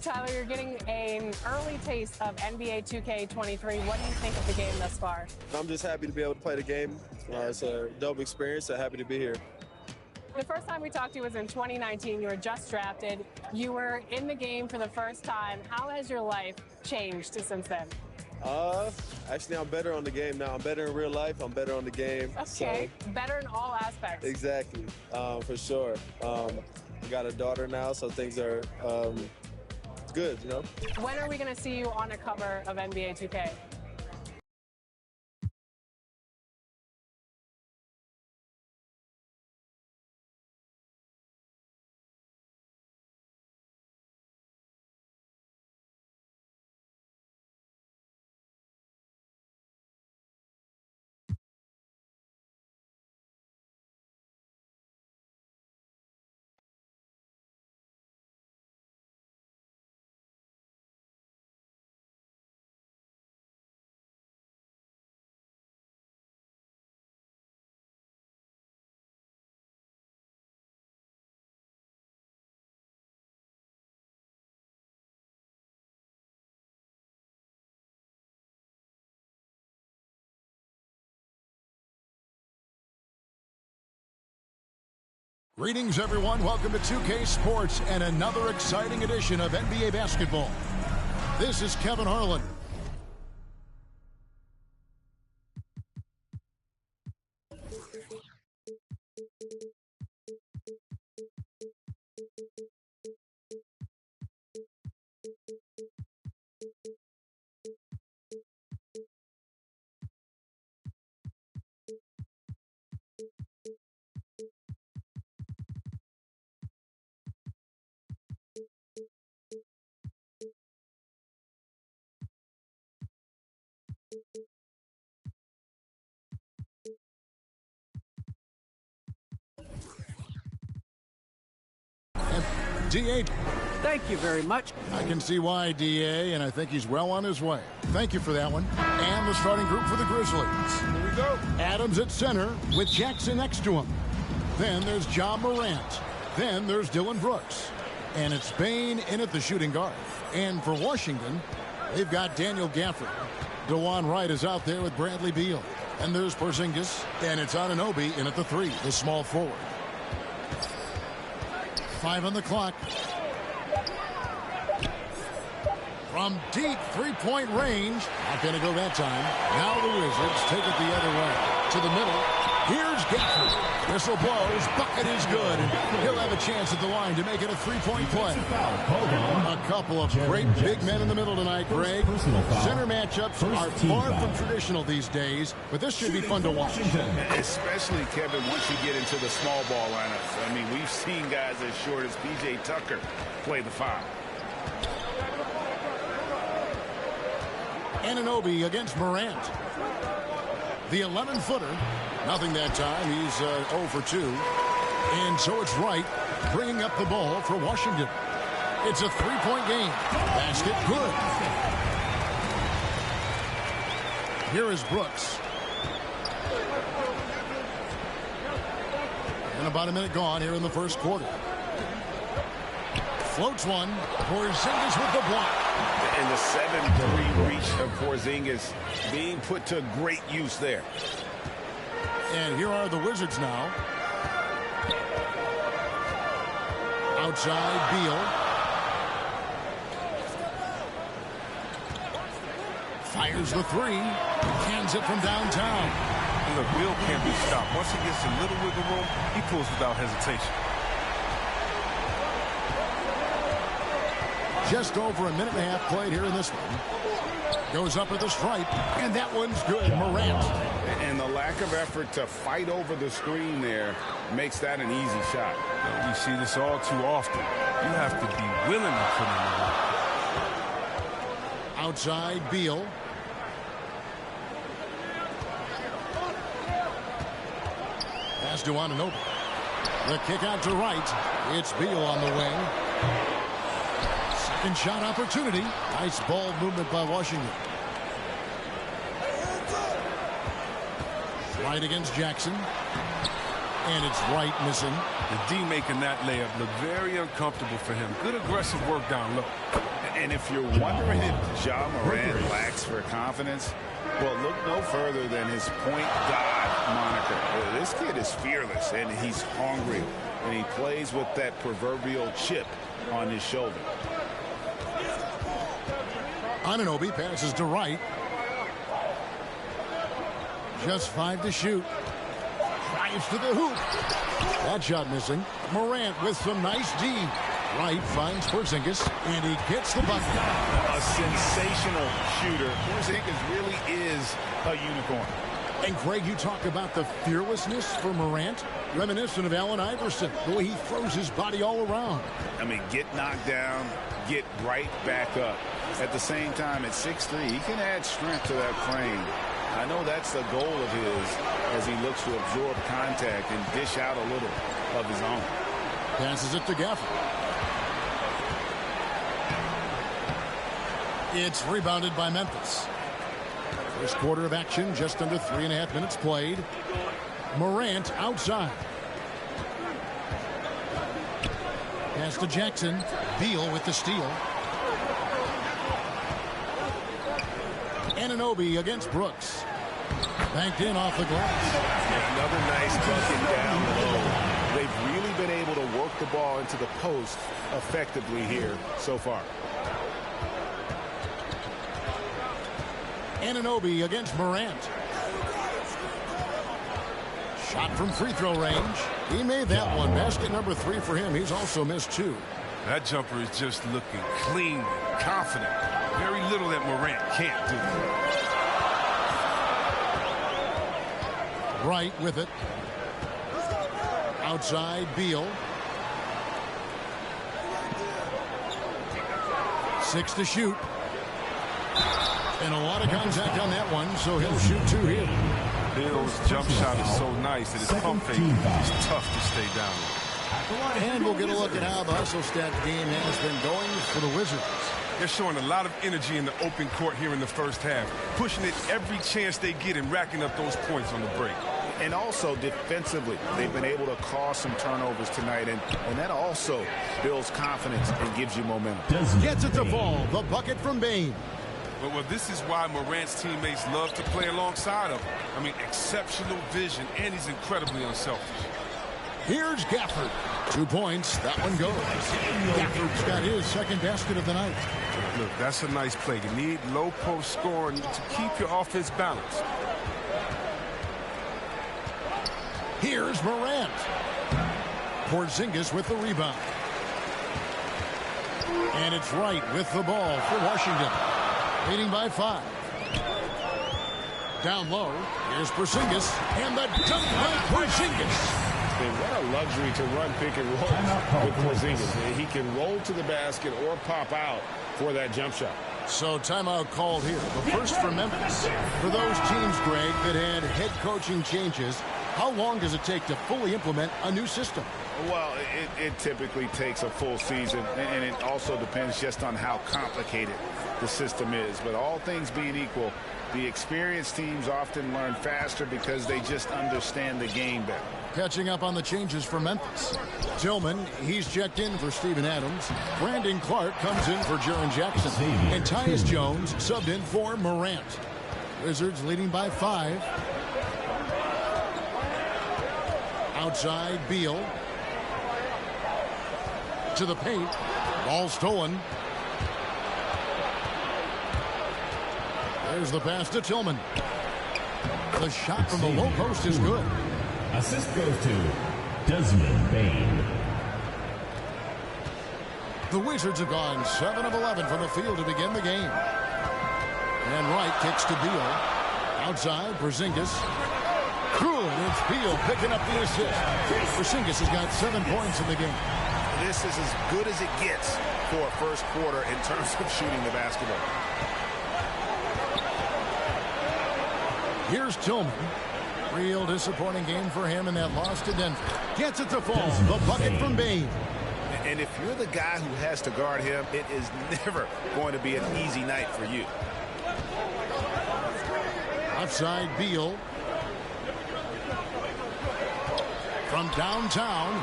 Tyler, you're getting an early taste of NBA 2K23. What do you think of the game thus far? I'm just happy to be able to play the game. It's a dope experience, so happy to be here. The first time we talked to you was in 2019. You were just drafted. You were in the game for the first time. How has your life changed since then? Actually, I'm better on the game now. I'm better in real life. I'm better on the game. Okay, so. Better in all aspects. Exactly, for sure. I got a daughter now, so things are good, you know? When are we going to see you on a cover of NBA 2K? Greetings, everyone. Welcome to 2K Sports and another exciting edition of NBA basketball. This is Kevin Harlan. DA. Thank you very much. I can see why, DA, and I think he's well on his way. Thank you for that one. And the starting group for the Grizzlies. Here we go. Adams at center with Jackson next to him. Then there's John Morant. Then there's Dylan Brooks. And it's Bane in at the shooting guard. And for Washington, they've got Daniel Gafford. DeJuan Wright is out there with Bradley Beal. And there's Porzingis. And it's Anunoby in at the 3, the small forward. 5 on the clock. From deep three-point range. Not going to go that time. Now the Wizards take it the other way. To the middle. Here's Gafford. Whistle blows. Bucket is good. He'll have a chance at the line to make it a three-point play. A couple of great big men in the middle tonight, Greg. Center matchups are far from traditional these days, but this should be fun to watch. Especially, Kevin, once you get into the small ball lineups. I mean, we've seen guys as short as P.J. Tucker play the 5. Anunoby against Morant. The 11-footer. Nothing that time. He's 0 for 2. And so it's Wright bringing up the ball for Washington. It's a three-point game. Basket good. Here is Brooks. And about a minute gone here in the first quarter. Floats one. Porzingis with the block. And the 7-3 reach of Porzingis being put to great use there. And here are the Wizards now. Outside, Beal. Fires the 3. Cans it from downtown. And look, Beal can't be stopped. Once he gets a little wiggle room, he pulls without hesitation. Just over a minute and a half played here in this one. Goes up at the stripe, and that one's good. Morant. And the lack of effort to fight over the screen there makes that an easy shot. We see this all too often. You have to be willing to put in the work. Outside, Beal. Pass to Anunoby. The kick out to Wright. It's Beal on the wing. Second shot opportunity. Nice ball movement by Washington. Wright against Jackson. And it's Wright missing. The D making that layup look very uncomfortable for him. Good aggressive work down low. And if you're wondering if Ja Morant lacks for confidence, well, look no further than his point god moniker. This kid is fearless, and he's hungry, and he plays with that proverbial chip on his shoulder. Anunoby passes to Wright. Just 5 to shoot. Drives to the hoop. That shot missing. Morant with some nice D. Wright finds Porzingis, and he gets the bucket. A sensational shooter. Porzingis really is a unicorn. And Greg, you talk about the fearlessness for Morant, reminiscent of Allen Iverson, the way he throws his body all around. I mean, get knocked down, get right back up. At the same time, at 6'3", he can add strength to that frame. I know that's the goal of his as he looks to absorb contact and dish out a little of his own. Passes it to Gafford. It's rebounded by Memphis. First quarter of action, just under 3.5 minutes played. Morant outside. Pass to Jackson. Beal with the steal. Anunoby against Brooks. Banked in off the glass. Another nice bucket down low. They've really been able to work the ball into the post effectively here so far. Anunoby against Morant. Shot from free throw range. He made that one. Basket number 3 for him. He's also missed 2. That jumper is just looking clean, confident. Very little that Morant can't do. Wright with it. Outside, Beal. 6 to shoot. And a lot of contact on that one, so he'll shoot 2 here. Beal's jump shot is so nice that his pump fake is tough to stay down. And we'll get a look at how the hustle stat game has been going for the Wizards. They're showing a lot of energy in the open court here in the first half, pushing it every chance they get and racking up those points on the break. And also defensively, they've been able to cause some turnovers tonight, and that also builds confidence and gives you momentum. Gets it to fall. The bucket from Bane. Well, this is why Morant's teammates love to play alongside of him. I mean, exceptional vision, and he's incredibly unselfish. Here's Gafford. 2 points. That one goes. Gafford's got his second basket of the night. Look, that's a nice play. You need low post scoring to keep your offense balanced. Here's Morant. Porzingis with the rebound. And it's Wright with the ball for Washington. Leading by 5. Down low. Here's Porzingis. And the dunk by Porzingis. And what a luxury to run pick and roll with Porzingis. He can roll to the basket or pop out for that jump shot. So timeout called here. But first for Memphis. For those teams, Greg, that had head coaching changes, how long does it take to fully implement a new system? Well, it typically takes a full season, and it also depends just on how complicated the system is. But all things being equal, the experienced teams often learn faster because they just understand the game better. Catching up on the changes for Memphis. Tillman, he's checked in for Steven Adams. Brandon Clark comes in for Jaren Jackson. And Tyus Jones subbed in for Morant. Wizards leading by 5. Outside, Beal. To the paint. Ball stolen. There's the pass to Tillman. The shot from the low post is good. Assist goes to Desmond Bane. The Wizards have gone 7 of 11 from the field to begin the game. And Wright kicks to Beal. Outside, Porzingis. Good, it's Beal picking up the assist. Porzingis has got 7 points in the game. This is as good as it gets for a first quarter in terms of shooting the basketball. Here's Tillman. Real disappointing game for him in that loss to Denver. Gets it to fall. The bucket from Bane. And if you're the guy who has to guard him, it is never going to be an easy night for you. Outside, Beal. from downtown,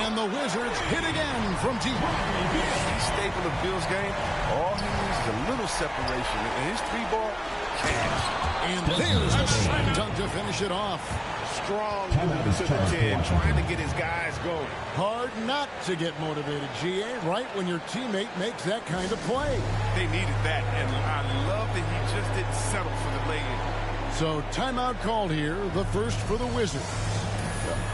and the Wizards hit again from deep. He's staple of Bill's game. All he needs is a little separation, and his three-ball cash. And there's a slam dunk to finish it off. Strong move to the 10, trying to get his guys going. Hard not to get motivated, GA, right when your teammate makes that kind of play. They needed that, and I love that he just didn't settle for the lay-in. So timeout called here, the first for the Wizards.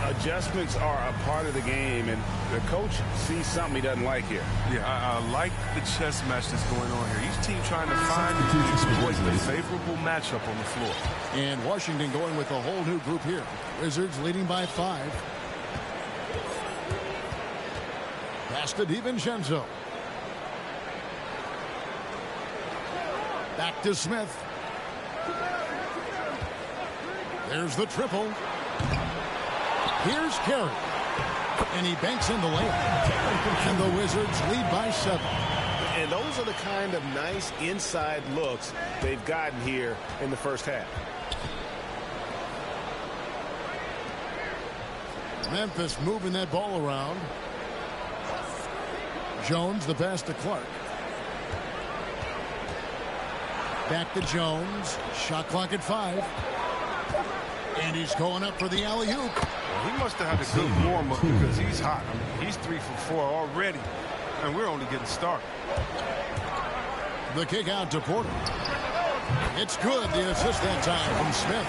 Adjustments are a part of the game, and the coach sees something he doesn't like here. Yeah, I like the chess match that's going on here. Each team trying to find and exploit a favorable matchup on the floor. And Washington going with a whole new group here. Wizards leading by 5. Pass to DiVincenzo. Back to Smith. There's the triple. Here's Carey. And he banks in the layup. And the Wizards lead by 7. And those are the kind of nice inside looks they've gotten here in the first half. Memphis moving that ball around. Jones, the pass to Clark. Back to Jones. Shot clock at 5. And he's going up for the alley-oop. Well, he must have had a good warm-up because he's hot. I mean, he's 3 for 4 already, and we're only getting started. The kick out to Porter. It's good. The assist that time from Smith.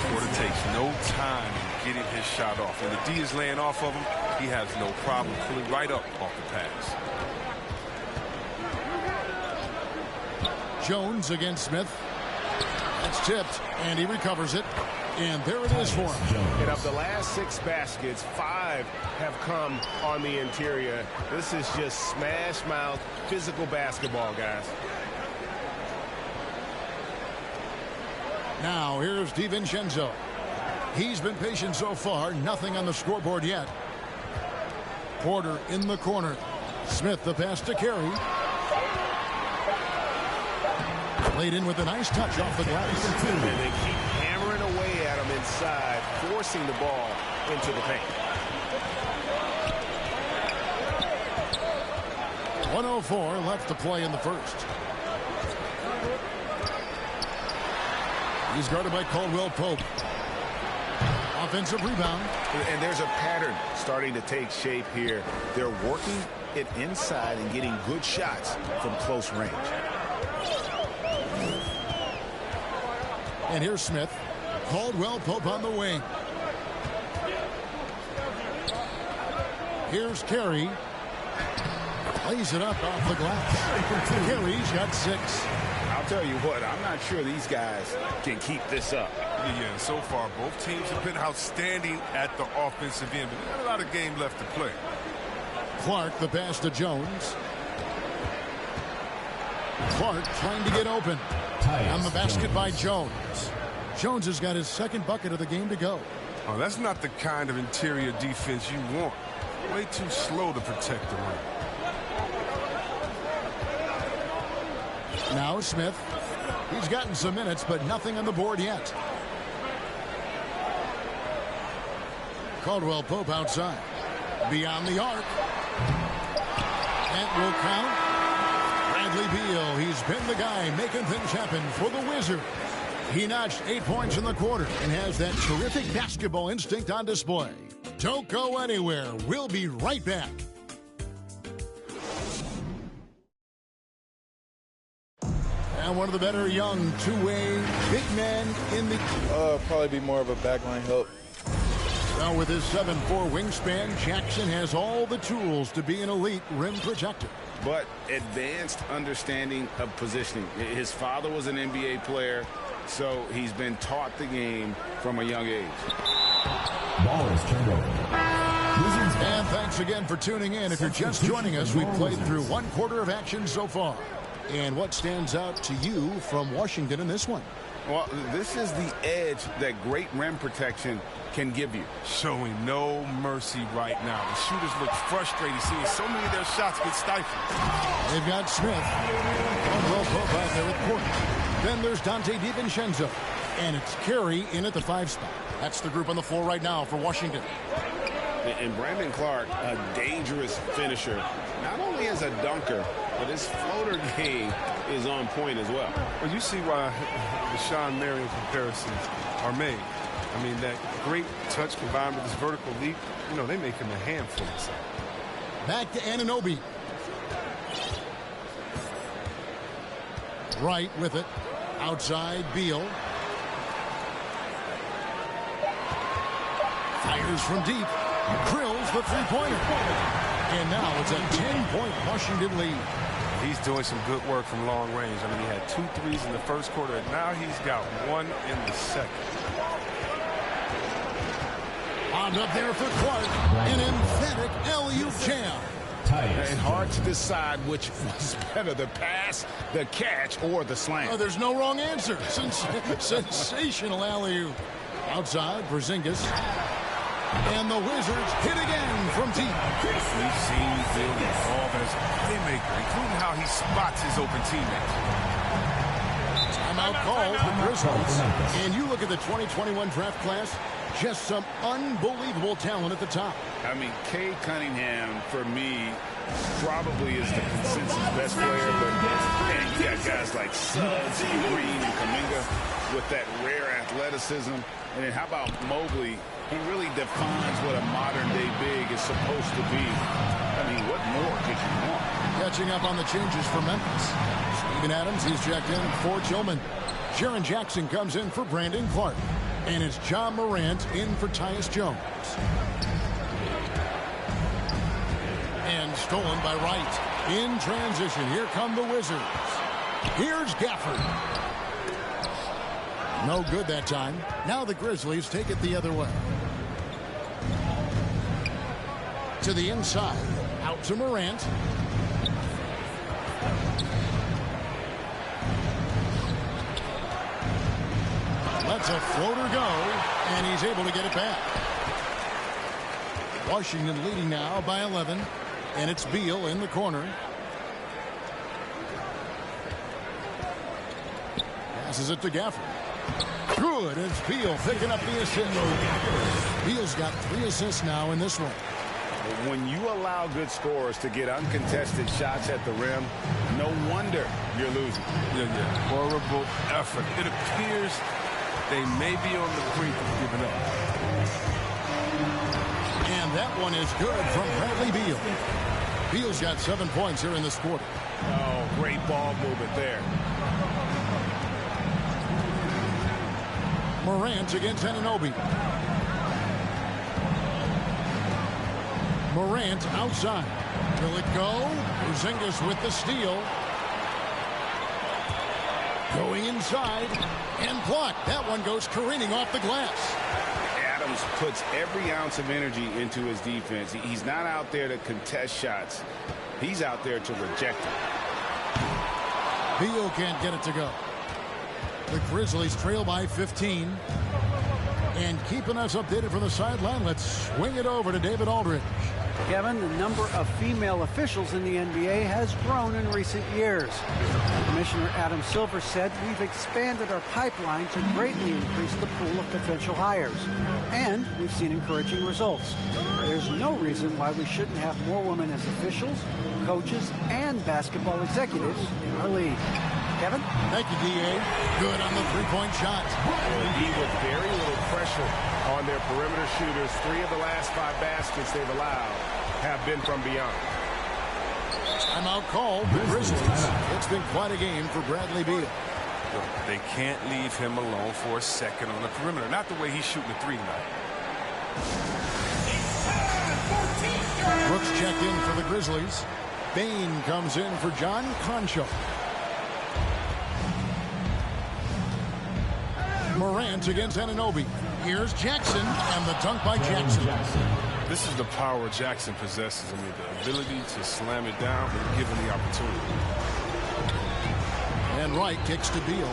Porter takes no time in getting his shot off. When the D is laying off of him, he has no problem pulling right up off the pass. Jones against Smith. That's tipped, and he recovers it. And there it is for him. And of the last 6 baskets, 5 have come on the interior. This is just smash mouth, physical basketball, guys. Now here's DiVincenzo. He's been patient so far. Nothing on the scoreboard yet. Porter in the corner. Smith the pass to Carey. Laid in with a nice touch off the glass. And they keep hammering away at him inside, forcing the ball into the paint. 1:04 left to play in the first. He's guarded by Caldwell Pope. Offensive rebound. And there's a pattern starting to take shape here. They're working it inside and getting good shots from close range. And here's Smith. Caldwell Pope on the wing. Here's Carey. Lays it up off the glass. Carey's got 6. I'll tell you what, I'm not sure these guys can keep this up. Yeah, so far both teams have been outstanding at the offensive end, but there's not a lot of game left to play. Clark the pass to Jones. Clark trying to get open. On the basket by Jones. Jones has got his 2nd bucket of the game to go. Oh, that's not the kind of interior defense you want. Way too slow to protect the rim. Now Smith. He's gotten some minutes, but nothing on the board yet. Caldwell Pope outside. Beyond the arc. That will count. Bradley Beal, he's been the guy making things happen for the Wizards. He notched 8 points in the quarter and has that terrific basketball instinct on display. Don't go anywhere. We'll be right back. And one of the better young two-way big men in the... Probably be more of a backline help. Now with his 7'4" wingspan, Jackson has all the tools to be an elite rim protector. But advanced understanding of positioning. His father was an NBA player, so he's been taught the game from a young age. Ball is turned over. And thanks again for tuning in. If you're just joining us, we've played through 1/4 of action so far. And what stands out to you from Washington in this one? Well, this is the edge that great rim protection can give you. Showing no mercy right now. The shooters look frustrated seeing so many of their shots get stifled. They've got Smith. Caldwell Pope out there at Porter. Then there's Dante DiVincenzo. And it's Carey in at the 5 spot. That's the group on the floor right now for Washington. And Brandon Clark, a dangerous finisher, not only as a dunker, but his floater game is on point as well. Well, you see why the Sean Marion comparisons are made. I mean, that great touch combined with his vertical leap, you know, they make him a handful. Back to Anunoby. Right with it. Outside, Beal. Fires from deep. Drills the three-pointer. And now it's a 10-point Washington lead. He's doing some good work from long range. I mean, he had 2 threes in the first quarter, and now he's got 1 in the second. On up there for Clark. An emphatic alley-oop jam. And hard to decide which was better, the pass, the catch, or the slam. Oh, there's no wrong answer. Sensational alley-oop. Outside, Porzingis. And the Wizards hit again from deep. We've seen Bill evolve as a playmaker, including how he spots his open teammates. Timeout call for Grizzlies. And you look at the 2021 draft class, just some unbelievable talent at the top. I mean, Cade Cunningham, for me, probably is the consensus best player. But man, you got guys like Suggs, Green, and Kuminga with that rare athleticism. And then how about Mobley? He really defines what a modern-day big is supposed to be. I mean, what more could you want? Catching up on the changes for Memphis. Steven Adams, he's checked in for Tillman. Jaren Jackson comes in for Brandon Clark. And it's John Morant in for Tyus Jones. And stolen by Wright. In transition, here come the Wizards. Here's Gafford. No good that time. Now the Grizzlies take it the other way. To the inside. Out to Morant. Lets a floater go, and he's able to get it back. Washington leading now by 11, and it's Beal in the corner. Passes it to Gafford. Good, it's Beal picking up the assist. Beal's got 3 assists now in this one. When you allow good scorers to get uncontested shots at the rim, no wonder you're losing. Yeah. Horrible effort. It appears they may be on the brink of giving up. And that one is good from Bradley Beal. Beal's got 7 points here in this quarter. Oh, great ball movement there. Morant against Anunoby. Morant outside. Will it go? Porzingis with the steal. Going inside and blocked. That one goes careening off the glass. Adams puts every ounce of energy into his defense. He's not out there to contest shots. He's out there to reject them. Beal can't get it to go. The Grizzlies trail by 15. And keeping us updated from the sideline, let's swing it over to David Aldridge. Kevin, the number of female officials in the NBA has grown in recent years. Commissioner Adam Silver said we've expanded our pipeline to greatly increase the pool of potential hires. And we've seen encouraging results. There's no reason why we shouldn't have more women as officials, coaches, and basketball executives in our league. Kevin? Thank you, D.A. Good on the three-point shot. Indeed, with very little pressure on their perimeter shooters. 3 of the last 5 baskets they've allowed have been from beyond. Timeout called the Grizzlies. It's been quite a game for Bradley Beal. They can't leave him alone for a second on the perimeter. Not the way he's shooting the 3 tonight. Brooks checked in for the Grizzlies. Bain comes in for John Concho. Morant against Anunoby. Here's Jackson, and the dunk by Jackson. This is the power Jackson possesses. I mean, the ability to slam it down when given the opportunity. And Wright kicks to Beal.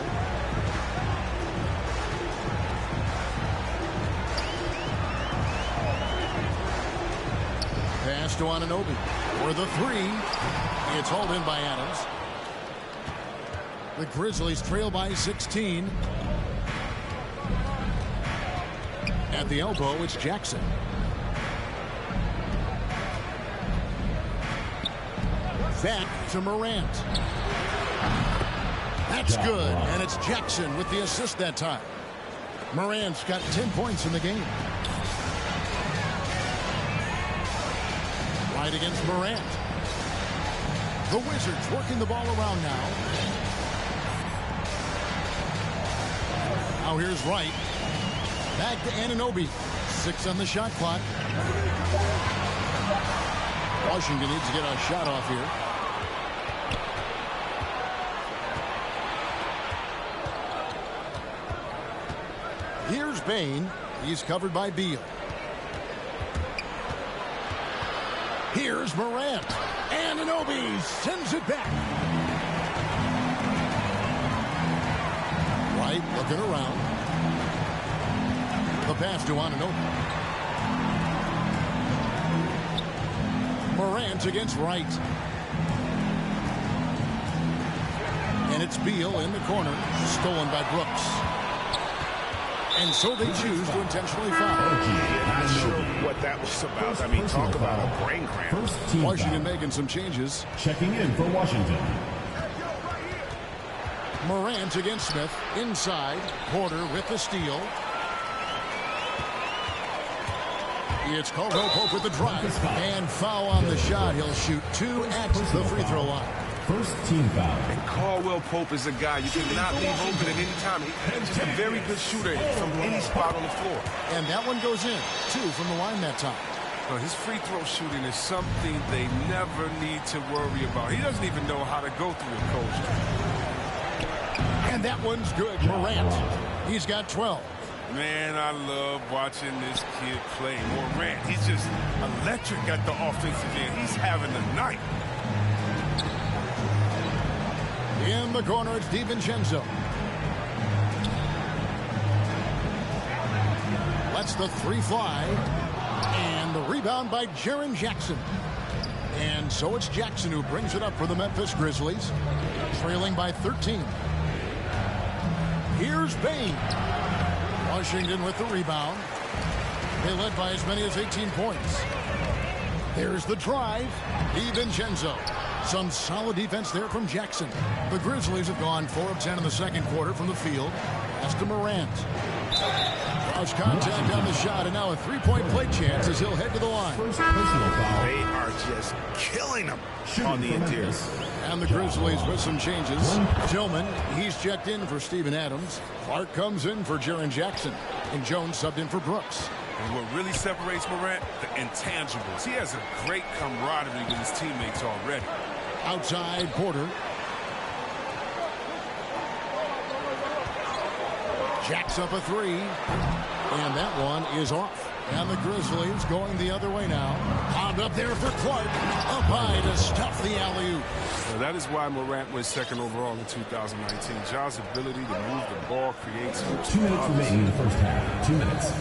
Pass to Anunoby for the 3. It's hauled in by Adams. The Grizzlies trail by 16. At the elbow, it's Jackson. back to Morant. That's good, and it's Jackson with the assist that time. Morant's got 10 points in the game. Right against Morant. The Wizards working the ball around now. Now here's Wright. Back to Anunoby. 6 on the shot clock. Washington needs to get a shot off here. Here's Bain. He's covered by Beal. Here's Morant. Anunoby sends it back. Wright looking around. The pass to Anunoby. Morant against Wright. And it's Beal in the corner. Stolen by Brooks. And so they choose to intentionally foul. Not sure what that was about. I mean, talk about a brain cramp. Washington making some changes. Checking in for Washington. Morant against Smith. Inside. Porter with the steal. It's Caldwell Pope with the drive. And foul on the shot. He'll shoot 2 at the free throw line. First team foul. And Caldwell Pope is a guy you cannot leave open at any time. He's just a very good shooter from any spot on the floor. And that one goes in. 2 from the line that time. Well, his free throw shooting is something they never need to worry about. He doesn't even know how to go through a coach. And that one's good. Morant. He's got 12. Man, I love watching this kid play. Morant, he's just electric at the offensive end. He's having a night. In the corner, it's DiVincenzo. Lets the 3 fly. And the rebound by Jaren Jackson. And so it's Jackson who brings it up for the Memphis Grizzlies. Trailing by 13. Here's Bain. Washington with the rebound. They led by as many as 18 points. There's the drive. DiVincenzo. Some solid defense there from Jackson. The Grizzlies have gone 4 of 10 in the second quarter from the field. Pass to Morant. Cross contact on the shot, and now a 3-point play chance as he'll head to the line. They are just killing them on the interior. And the Grizzlies with some changes. Tillman, he's checked in for Steven Adams. Clark comes in for Jaren Jackson. And Jones subbed in for Brooks. And what really separates Morant, the intangibles. He has a great camaraderie with his teammates already. Outside, Porter. Jacks up a 3. And that one is off. And the Grizzlies going the other way now. Bombed up there for Clark. Up high to stuff the alley-oop. Well, that is why Morant was second overall in 2019. Ja's ability to move the ball creates 2 minutes remaining in the first half. 2 minutes.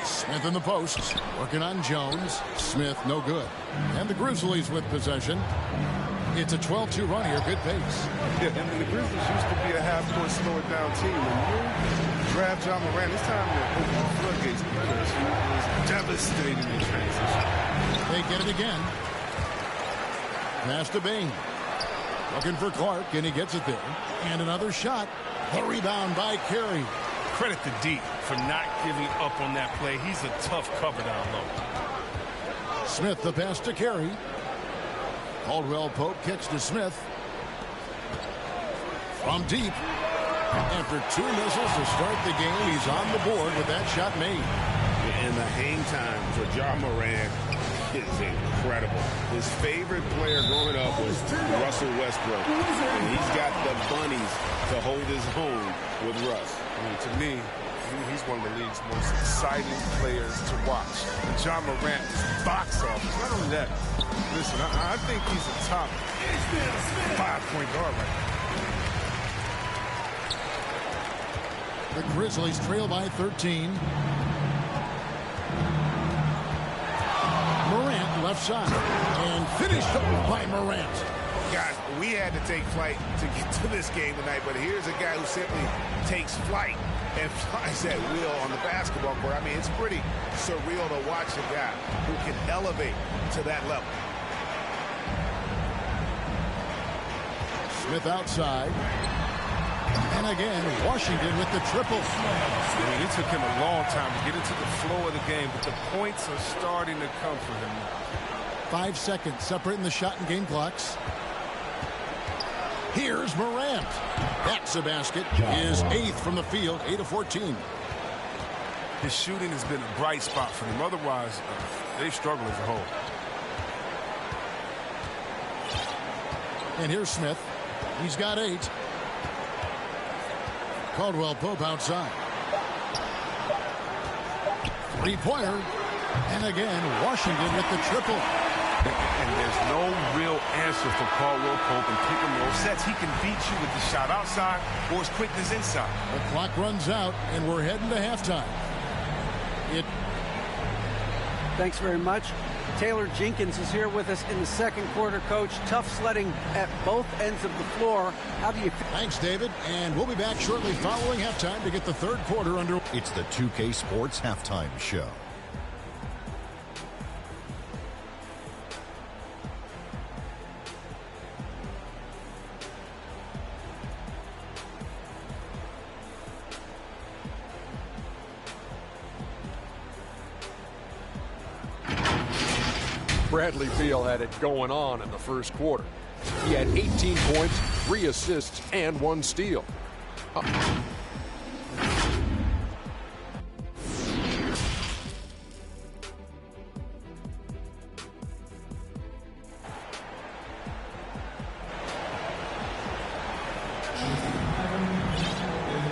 Smith in the post. Working on Jones. Smith no good. And the Grizzlies with possession. It's a 12-2 run here. Good pace. Yeah, and the Grizzlies used to be a half-court slower-down team. When you draft Ja Morant, it's time to open the floodgates because he was devastating in transition. They get it again. Pass to Bain. Looking for Clark, and he gets it there. And another shot. The rebound by Carey. Credit to D for not giving up on that play. He's a tough cover down low. Smith the pass to Carey. Caldwell Pope kicks to Smith. From deep. After 2 missiles to start the game, he's on the board with that shot made. And the hang time for Ja Morant is incredible. His favorite player growing up was Russell Westbrook. And he's got the bunnies to hold his own with Russ. I mean, to me, he's one of the league's most exciting players to watch. And Ja Morant is box office. Not only that, listen, I think he's a top 5-point guard right now. The Grizzlies trail by 13. Morant left side. And finished up by Morant. Guys, we had to take flight to get to this game tonight, but here's a guy who simply takes flight and flies at will on the basketball court. I mean, it's pretty surreal to watch a guy who can elevate to that level. Smith outside. And again, Washington with the triple. I mean, it took him a long time to get into the flow of the game, but the points are starting to come for him. 5 seconds separating the shot and game clocks. Here's Morant. That's a basket. His 8th from the field, 8 of 14. His shooting has been a bright spot for them. Otherwise, they've struggled as a whole. And here's Smith. He's got 8. Caldwell Pope outside. Three-pointer. And again, Washington with the triple. And there's no real answer for Caldwell Pope in pick and roll sets. He can beat you with the shot outside or his quickness inside. The clock runs out, and we're heading to halftime. Thanks very much. Taylor Jenkins is here with us in the second quarter, Coach. Tough sledding at both ends of the floor. How do you... Thanks, David. And we'll be back shortly following halftime to get the third quarter under... It's the 2K Sports Halftime Show. Bradley Beal had it going on in the first quarter. He had 18 points, 3 assists, and 1 steal.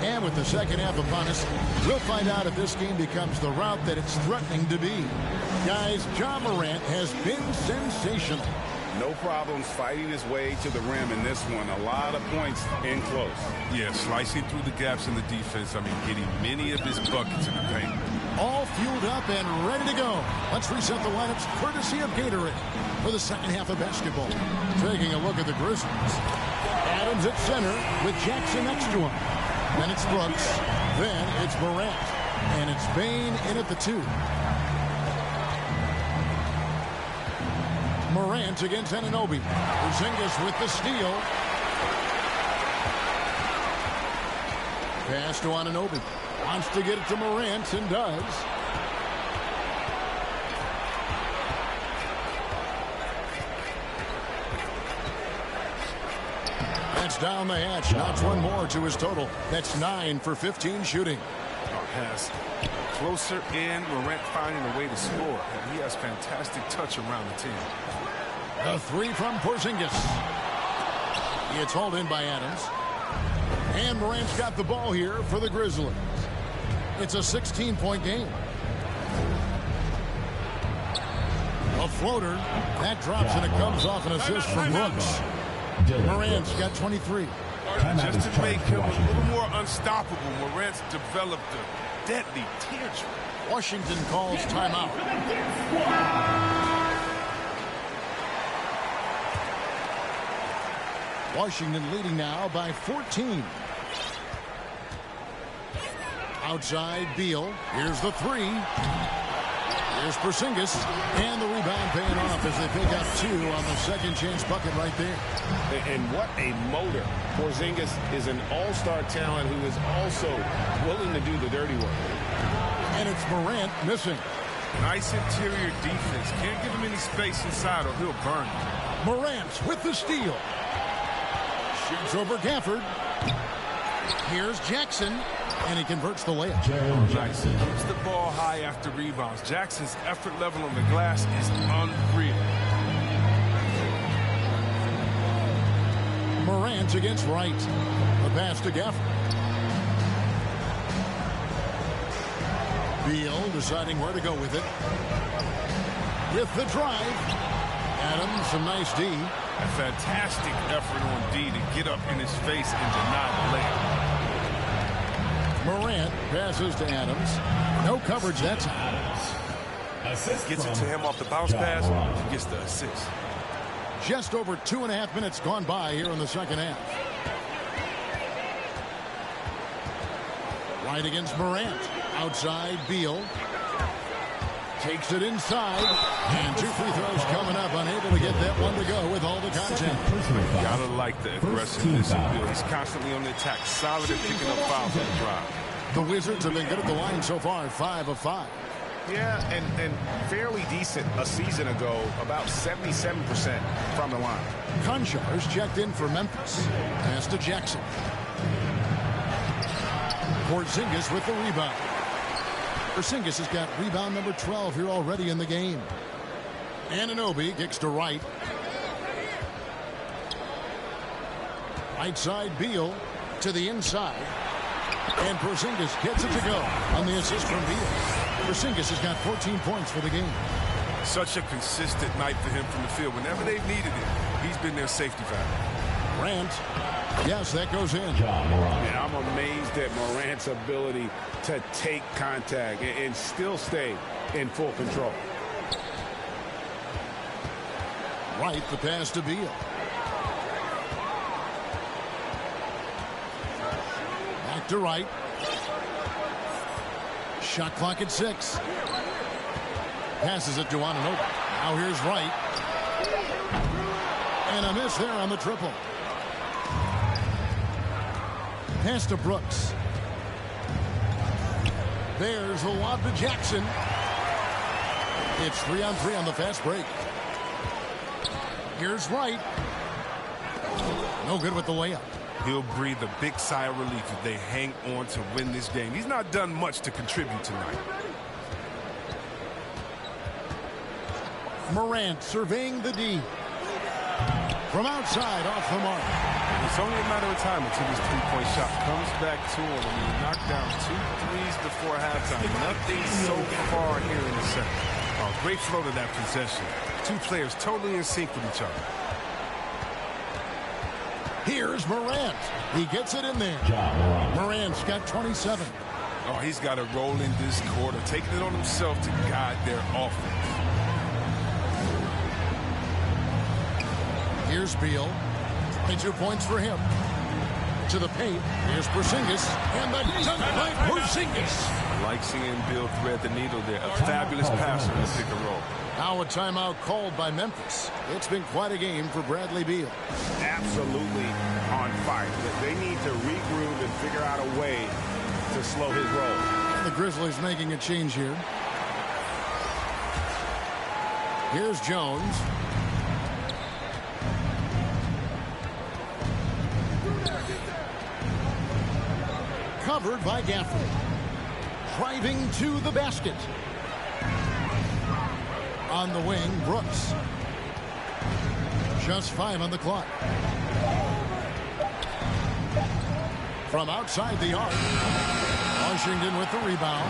And with the second half upon us, we'll find out if this game becomes the route that it's threatening to be. Guys, Ja Morant has been sensational. No problems fighting his way to the rim in this one. A lot of points in close. Yeah, slicing through the gaps in the defense. I mean, getting many of his buckets in the paint. All fueled up and ready to go. Let's reset the lineups courtesy of Gatorade for the second half of basketball. Taking a look at the Grizzlies. Adams at center with Jackson next to him. Then it's Brooks. Then it's Morant. And it's Bane in at the 2. Morant against Anunoby. Porzingis with the steal. Pass to Anunoby. Wants to get it to Morant and does. That's down the hatch. Knocks one more to his total. That's 9 for 15 shooting. Pass closer in. Morant finding a way to score. And he has fantastic touch around the team. The 3 from Porzingis. It's hauled in by Adams. And Morant's got the ball here for the Grizzlies. It's a 16-point game. A floater. That drops and it comes off an assist from Brooks. Morant's got 23. Just to make him a little more unstoppable, Morant's developed a deadly teardrop. Washington calls timeout. Washington leading now by 14. Outside Beal. Here's the 3. Here's Porzingis. And the rebound paying off as they pick up 2 on the second chance bucket right there. And what a motor. Porzingis is an all-star talent who is also willing to do the dirty work. And it's Morant missing. Nice interior defense. Can't give him any space inside or he'll burn you. Morant with the steal. Shoots over Gafford. Here's Jackson. And he converts the layup. Nice. Keeps the ball high after rebounds. Jackson's effort level on the glass is unreal. Morant against Wright. The pass to Gafford. Beal deciding where to go with it. With the drive. Adams, some nice D. A fantastic effort on D to get up in his face and deny the layup. Morant passes to Adams. No coverage that time. Gets it to him off the bounce pass. He gets the assist. Just over 2.5 minutes gone by here in the second half. Right against Morant. Outside Beal. Takes it inside. And 2 free throws coming up. Unable to get that one to go with all the content. Gotta like the aggressiveness. He's constantly on the attack. Solid at picking up fouls on the drive. The Wizards have been good at the line so far. 5 of 5. Yeah, and fairly decent a season ago. About 77% from the line. Conchar's checked in for Memphis. Pass to Jackson. Porzingis with the rebound. Porzingis has got rebound number 12 here already in the game. Anunoby kicks to Wright. Right side, Beal to the inside. And Porzingis gets it to go on the assist from Beal. Porzingis has got 14 points for the game. Such a consistent night for him from the field. Whenever they've needed him, he's been their safety valve. Morant. Yes, that goes in. And I'm amazed at Morant's ability to take contact and still stay in full control. Wright, the pass to Beal. Back to Wright. Shot clock at 6. Passes it to Anunoby. Now here's Wright. And a miss there on the triple. Pass to Brooks. There's a lob to Jackson. It's 3-on-3 on the fast break. Here's Wright. No good with the layup. He'll breathe a big sigh of relief if they hang on to win this game. He's not done much to contribute tonight. Morant surveying the D. From outside, off the mark. It's only a matter of time until this three-point shot comes back to him. I mean, he knocked down 2 threes before halftime. Nothing so far here in the second. Great flow to that possession. 2 players totally in sync with each other. Here's Morant. He gets it in there. Morant's got 27. Oh, he's got to roll in this quarter, taking it on himself to guide their offense. Here's Beal. 22 points for him. To the paint. Here's Porzingis. And the dunk by Porzingis. I like seeing Beal thread the needle there. A fabulous passer in the pick and roll. Now a timeout called by Memphis. It's been quite a game for Bradley Beal. Absolutely on fire. They need to regroup and figure out a way to slow his roll. And the Grizzlies making a change here. Here's Jones. Covered by Gafford. Driving to the basket. On the wing, Brooks. Just 5 on the clock. From outside the arc. Washington with the rebound.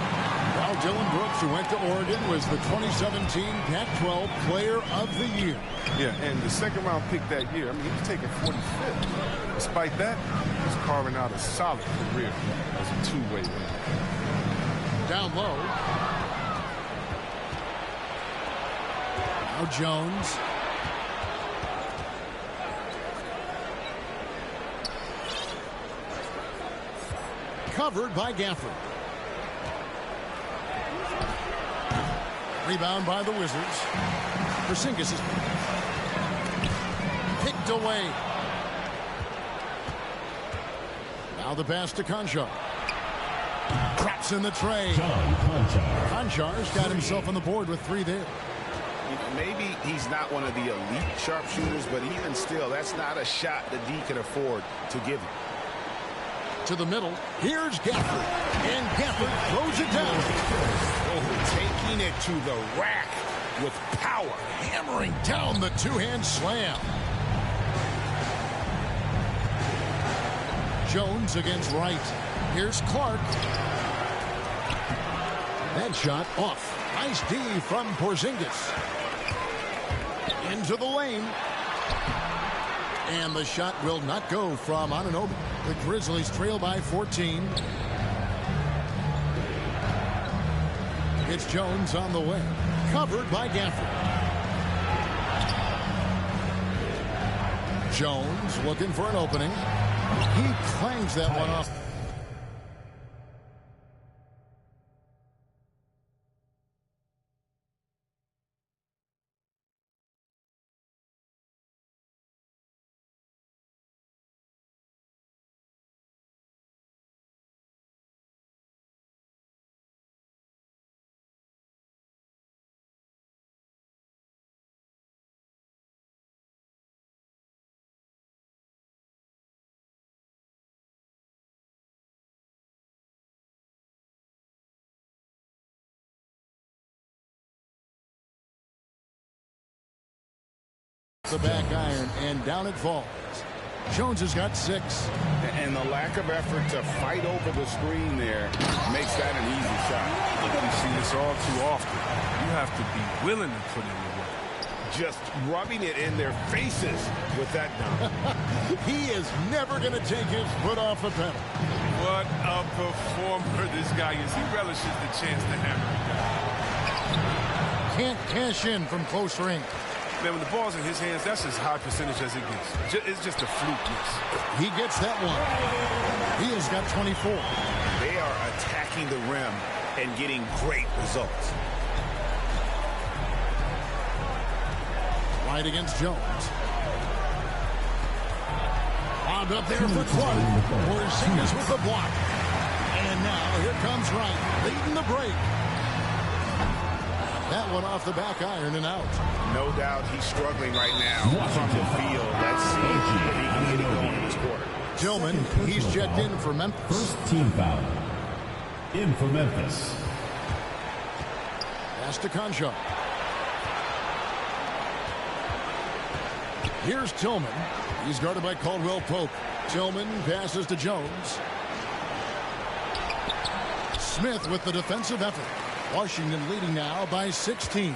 While Dylan Brooks, who went to Oregon, was the 2017 Pac-12 Player of the Year. Yeah, and the second round pick that year, I mean, he was taken 45th. Despite that, he's carving out a solid career as a two-way win. Down low. Now Jones. Covered by Gafford. Rebound by the Wizards. Porzingis is picked away. Now the pass to Conchar. Traps in the tray. Conchar's got himself on the board with 3 there. Maybe he's not one of the elite sharpshooters, but even still, that's not a shot that D can afford to give him. To the middle. Here's Gafford. And Gafford throws it down. Oh, taking it to the rack with power. Hammering down the 2-hand slam. Jones against Wright. Here's Clark. That shot off. Nice D from Porzingis. Into the lane. And the shot will not go from Anunoby. The Grizzlies trail by 14. It's Jones on the way. Covered by Gafford. Jones looking for an opening. He clangs that one off. off the back iron, and down it falls. Jones has got 6. And the lack of effort to fight over the screen there makes that an easy shot. We see this all too often. You have to be willing to put in the work. Just rubbing it in their faces with that dunk. He is never going to take his foot off the pedal. What a performer this guy is. He relishes the chance to hammer it down. Can't cash in from close range. Man, when the ball's in his hands, that's as high percentage as it gets. It's just a fluke miss. He gets that one. He has got 24. They are attacking the rim and getting great results. Right against Jones. Wound up there for Clark. Porzingis with the block. And now here comes Wright leading the break. That one off the back iron and out. No doubt he's struggling right now from the field. Let's see if he can get it going in this quarter. Tillman, he's checked in for Memphis. First team foul. In for Memphis. Pass to Concho. Here's Tillman. He's guarded by Caldwell Pope. Tillman passes to Jones. Smith with the defensive effort. Washington leading now by 16.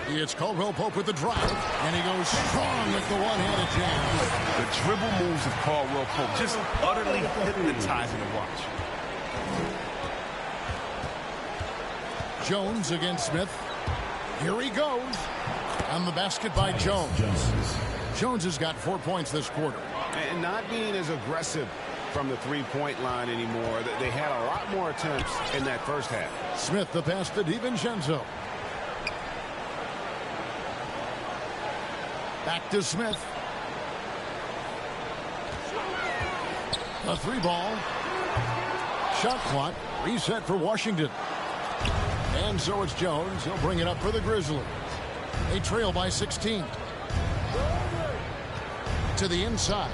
It's Caldwell Pope with the drive, and he goes strong with the one-handed jam. The dribble moves of Caldwell Pope just utterly hypnotizing to watch. Jones against Smith. Here he goes. On the basket by Jones. Jones has got 4 points this quarter. And not being as aggressive from the three-point line anymore. They had a lot more attempts in that first half. Smith the pass to DiVincenzo. Back to Smith. A 3-ball. Shot clock reset for Washington. And so it's Jones. He'll bring it up for the Grizzlies. They trail by 16. To the inside.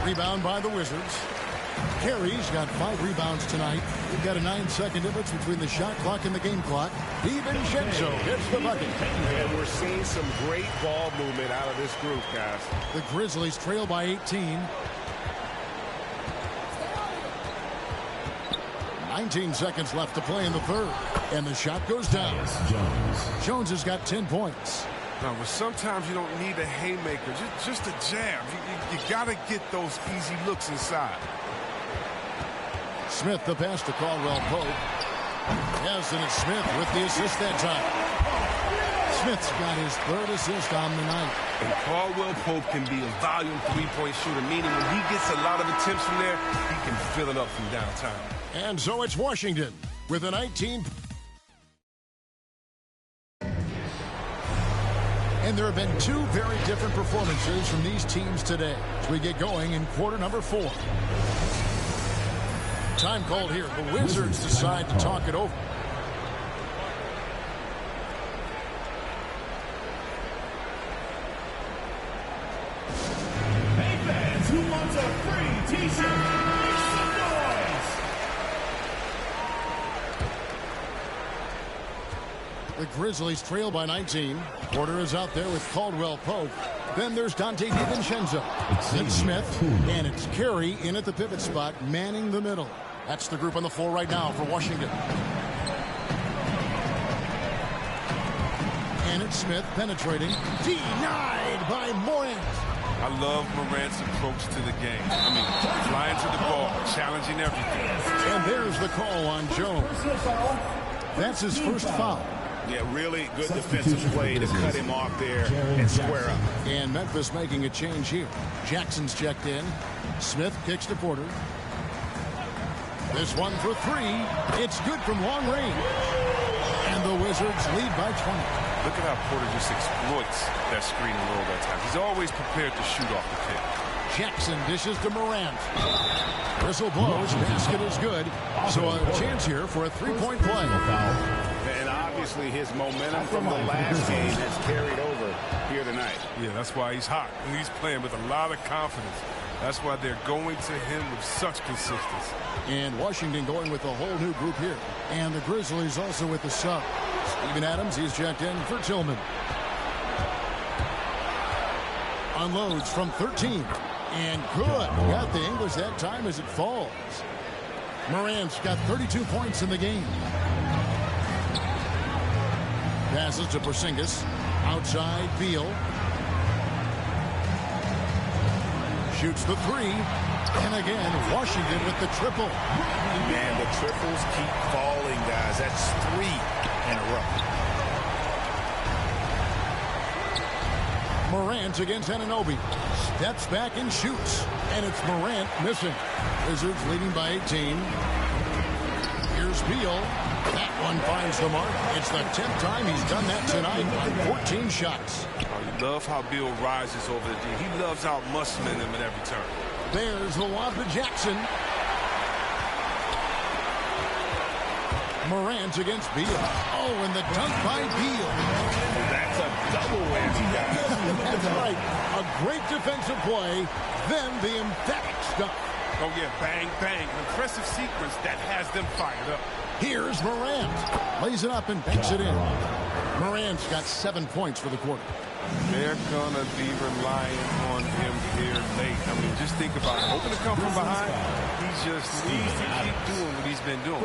Rebound by the Wizards. Carey's got 5 rebounds tonight. We've got a 9-second difference between the shot clock and the game clock. DiVincenzo hits the bucket. And we're seeing some great ball movement out of this group, guys. The Grizzlies trail by 18. 19 seconds left to play in the third. And the shot goes down. Jones has got 10 points. Now, but sometimes you don't need a haymaker, just a jab. You got to get those easy looks inside. Smith the pass to Caldwell Pope. Yes, and it's Smith with the assist that time. Smith's got his 3rd assist on the night. And Caldwell Pope can be a volume three-point shooter, meaning when he gets a lot of attempts from there, he can fill it up from downtown. And so it's Washington with a 19. And there have been 2 very different performances from these teams today as we get going in quarter number 4. Time called here. The Wizards decide to talk it over. Hey fans, who wants a free t-shirt? Make some noise! The Grizzlies trail by 19. Porter is out there with Caldwell Pope. Then there's Dante DiVincenzo. Then Smith. And it's Carey in at the pivot spot, manning the middle. That's the group on the floor right now for Washington. And it's Smith penetrating. Denied by Morant. I love Morant's approach to the game. I mean, flying to the ball, challenging everything. And there's the call on Jones. That's his first foul. Yeah, really good defensive play to cut him off there and square up. And Memphis making a change here. Jackson's checked in. Smith kicks to Porter. This one for 3. It's good from long range. And the Wizards lead by 20. Look at how Porter just exploits that screen and roll that time. He's always prepared to shoot off the pick. Jackson dishes to Morant. Whistle blows. Basket is good. So a chance here for a 3-point play. And obviously his momentum from the last game has carried over here tonight. Yeah, that's why he's hot. And he's playing with a lot of confidence. That's why they're going to him with such consistency. And Washington going with a whole new group here. And the Grizzlies also with the sub. Steven Adams, he's checked in for Tillman. Unloads from 13. And good. Got the English that time as it falls. Morant's got 32 points in the game. Passes to Porzingis. Outside, Beal. Shoots the three. And again, Washington with the triple. Man, the triples keep falling, guys. That's 3 in a row. Morant against Anunoby. Steps back and shoots. And it's Morant missing. Wizards leading by 18. Here's Beal. That one finds the mark. It's the 10th time he's done that tonight on 14 shots. You love how Beal rises over the D. He loves out muscling him at every turn. There's the lob to Jackson. Morant against Beal. Oh, and the dunk by Beal. That's a double whammy, guys. That's right. A great defensive play, then the emphatic stuff. Oh, yeah, bang, bang. An impressive sequence that has them fired up. Here's Morant. Lays it up and banks it in. Morant's got 7 points for the quarter. They're going to be relying on him here late. I mean, just think about it. Hoping to come from behind. He just needs to keep doing what he's been doing.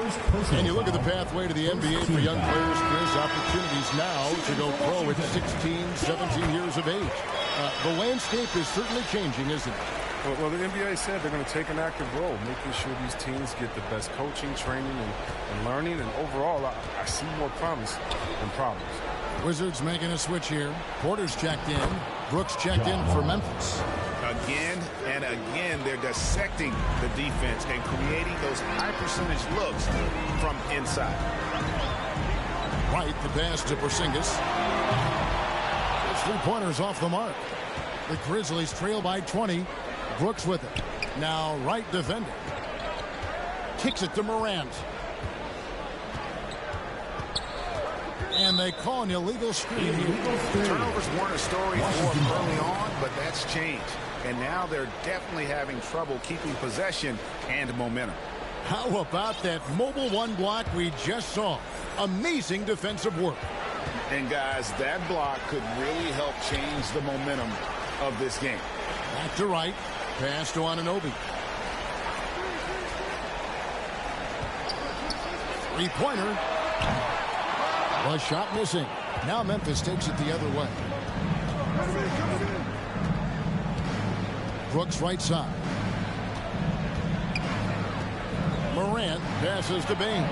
And you look at the pathway to the NBA for young players, Chris, opportunities now to go pro at 16, 17 years of age. The landscape is certainly changing, isn't it? Well, the NBA said they're going to take an active role, making sure these teams get the best coaching, training, and learning. And overall, I see more promise than problems. Wizards making a switch here. Porter's checked in. Brooks checked in for Memphis. Again and again, they're dissecting the defense and creating those high-percentage looks from inside. Right, the pass to Porzingis. His three-pointers off the mark. The Grizzlies trail by 20. Brooks with it. Now right defender. Kicks it to Morant. And they call an illegal screen. Turnovers weren't a story for them early on, but that's changed. And now they're definitely having trouble keeping possession and momentum. How about that mobile one block we just saw? Amazing defensive work. And guys, that block could really help change the momentum of this game. Back to right. Pass to Anunoby. Three-pointer. A shot missing. Now Memphis takes it the other way. Brooks right side. Morant passes to Bain.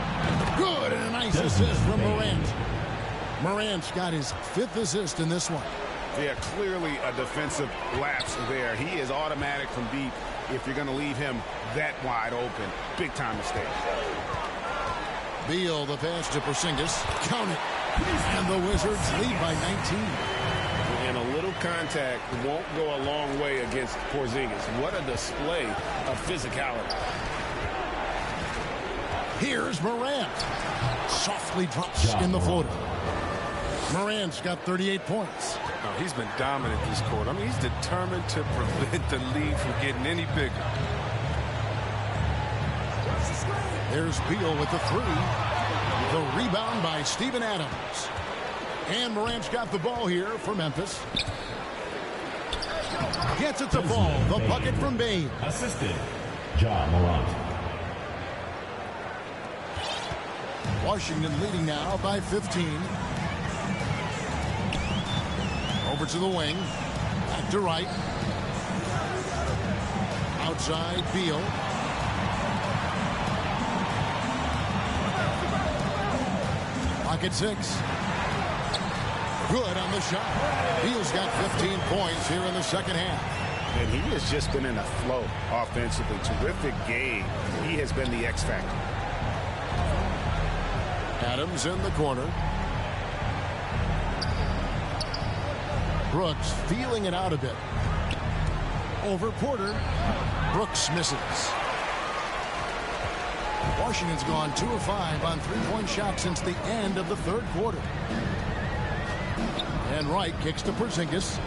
Good, and a nice assist from Morant. Morant's got his 5th assist in this one. Yeah, clearly a defensive lapse there. He is automatic from deep if you're going to leave him that wide open. Big time mistake. Beal, the pass to Porzingis. Count it. And the Wizards lead by 19. And a little contact won't go a long way against Porzingis. What a display of physicality. Here's Morant. Softly drops in the floater. Morant's got 38 points. Oh, he's been dominant this quarter. I mean, he's determined to prevent the lead from getting any bigger. There's Beal with the three. The rebound by Steven Adams. And Morant's got the ball here for Memphis. Gets it to fall. The bucket from Bain. Assisted, Ja Morant. Washington leading now by 15. Over to the wing. Back to right. Outside, Beal. Pocket 6. Good on the shot. Beal's got 15 points here in the second half. And he has just been in a flow offensively. Terrific game. He has been the X factor. Adams in the corner. Brooks feeling it out a bit. Over Porter. Brooks misses. Washington's gone 2 of 5 on three-point shots since the end of the third quarter. And Wright kicks to Porzingis.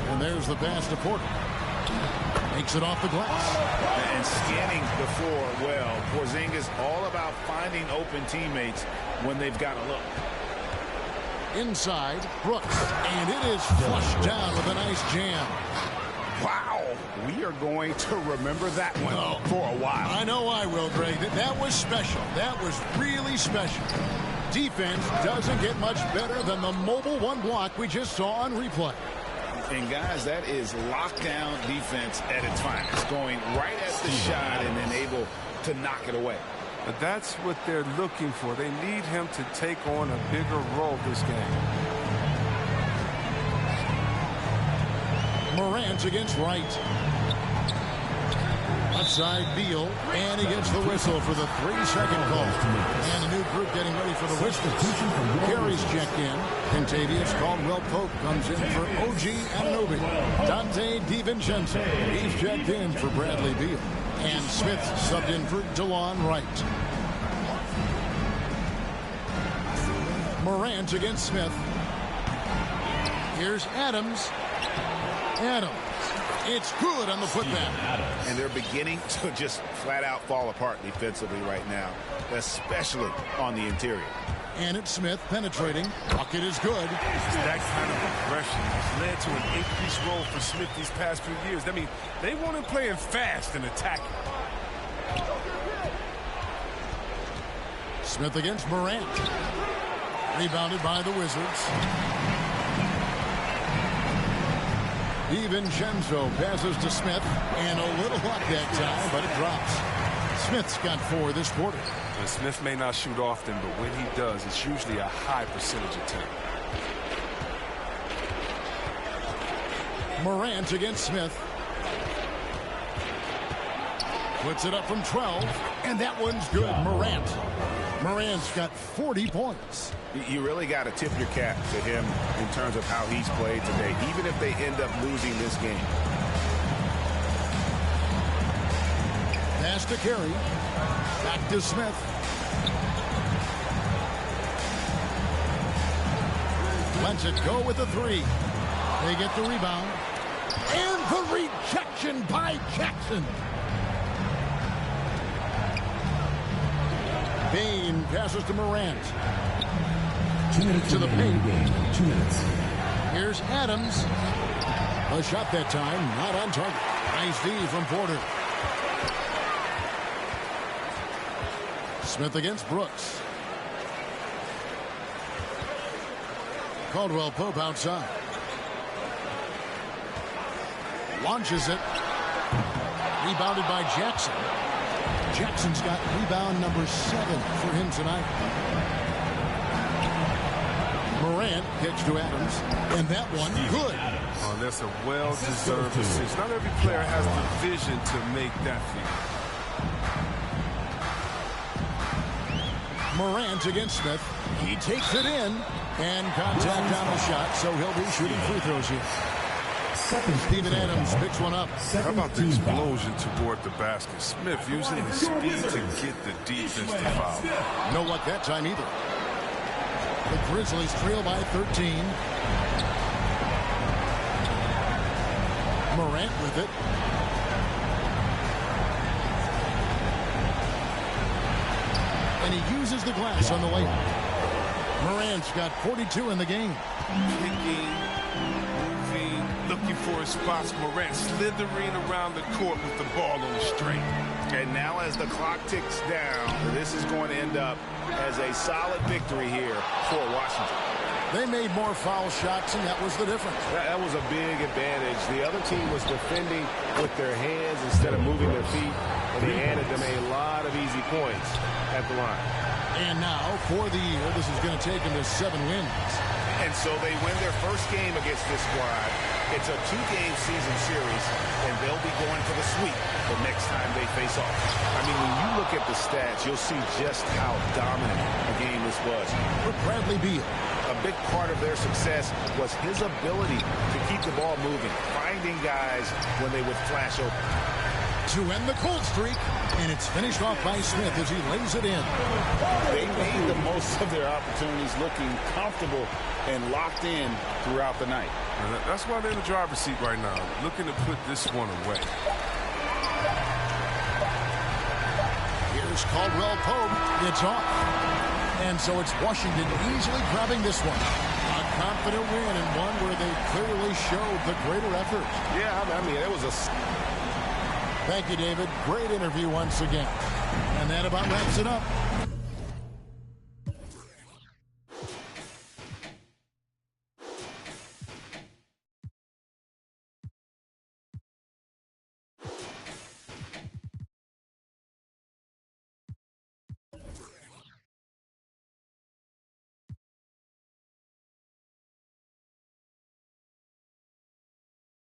And there's the pass to Porter. Takes it off the glass. And scanning the floor well. Porzingis all about finding open teammates when they've got a look. Inside, Brooks. And it is flushed down with a nice jam. Wow. We are going to remember that one for a while. I know I will, Greg. That was special. That was really special. Defense doesn't get much better than the mobile one block we just saw on replay. And, guys, that is lockdown defense at its finest. Going right at the shot and then able to knock it away. But that's what they're looking for. They need him to take on a bigger role this game. Morant against Wright. Outside Beal, and he gets the whistle for the 3-second call. And a new group getting ready for the Wizards. Carey's checked in. Contavious Caldwell-Pope comes in for OG Anunoby. Dante DiVincenzo, he's checked in for Bradley Beal. And Smith subbed in for DeLon Wright. Morant against Smith. Here's Adams. Adams. It's good on the putback. And they're beginning to just flat out fall apart defensively right now, especially on the interior. And it's Smith penetrating. Bucket is good. That kind of aggression has led to an increased role for Smith these past few years. I mean, they want him playing fast and attacking. Smith against Morant. Rebounded by the Wizards. DiVincenzo passes to Smith, and a little luck that time, but it drops. Smith's got 4 this quarter. And Smith may not shoot often, but when he does, it's usually a high percentage attempt. Morant against Smith. Puts it up from 12, and that one's good. Morant's got 40 points. You really got to tip your cap to him in terms of how he's played today, even if they end up losing this game. Pass to Carey. Back to Smith. Lets it go with the 3. They get the rebound. And the rejection by Jackson. Bain passes to Morant. 2 minutes to the paint. 2 minutes. Here's Adams. A shot that time, not on target. Nice D from Porter. Smith against Brooks. Caldwell-Pope outside. Launches it. Rebounded by Jackson. Jackson's got rebound number 7 for him tonight. Morant gets to Adams, and that one good. Oh, that's a well-deserved assist. Not every player has the vision to make that feat. Morant against Smith. He takes it in, and contact on the shot, so he'll be shooting free throws here. Steven Adams picks one up. How about the explosion toward the basket? Smith using his speed to get the defense to foul. No luck that time either. The Grizzlies trail by 13. Morant with it. And he uses the glass on the layup. Morant's got 42 in the game. Kicking, moving, looking for his spots. Morant slithering around the court with the ball on the string. And now as the clock ticks down, this is going to end up as a solid victory here for Washington. They made more foul shots, and that was the difference. That was a big advantage. The other team was defending with their hands instead of moving their feet, and they handed them a lot of easy points at the line. And now, for the year, this is going to take them to 7 wins. And so they win their first game against this squad. It's a 2-game season series, and they'll be going for the sweep the next time they face off. I mean, when you look at the stats, you'll see just how dominant a game this was. For Bradley Beal, a big part of their success was his ability to keep the ball moving, finding guys when they would flash open. To end the cold streak, and it's finished off by Smith as he lays it in. They made the most of their opportunities, looking comfortable and locked in throughout the night. And that's why they're in the driver's seat right now, looking to put this one away. Bruce Caldwell Pope. It's off. And so it's Washington easily grabbing this one. A confident win and one where they clearly showed the greater effort. Yeah, I mean, it was a... Thank you, David. Great interview once again. And that about wraps it up.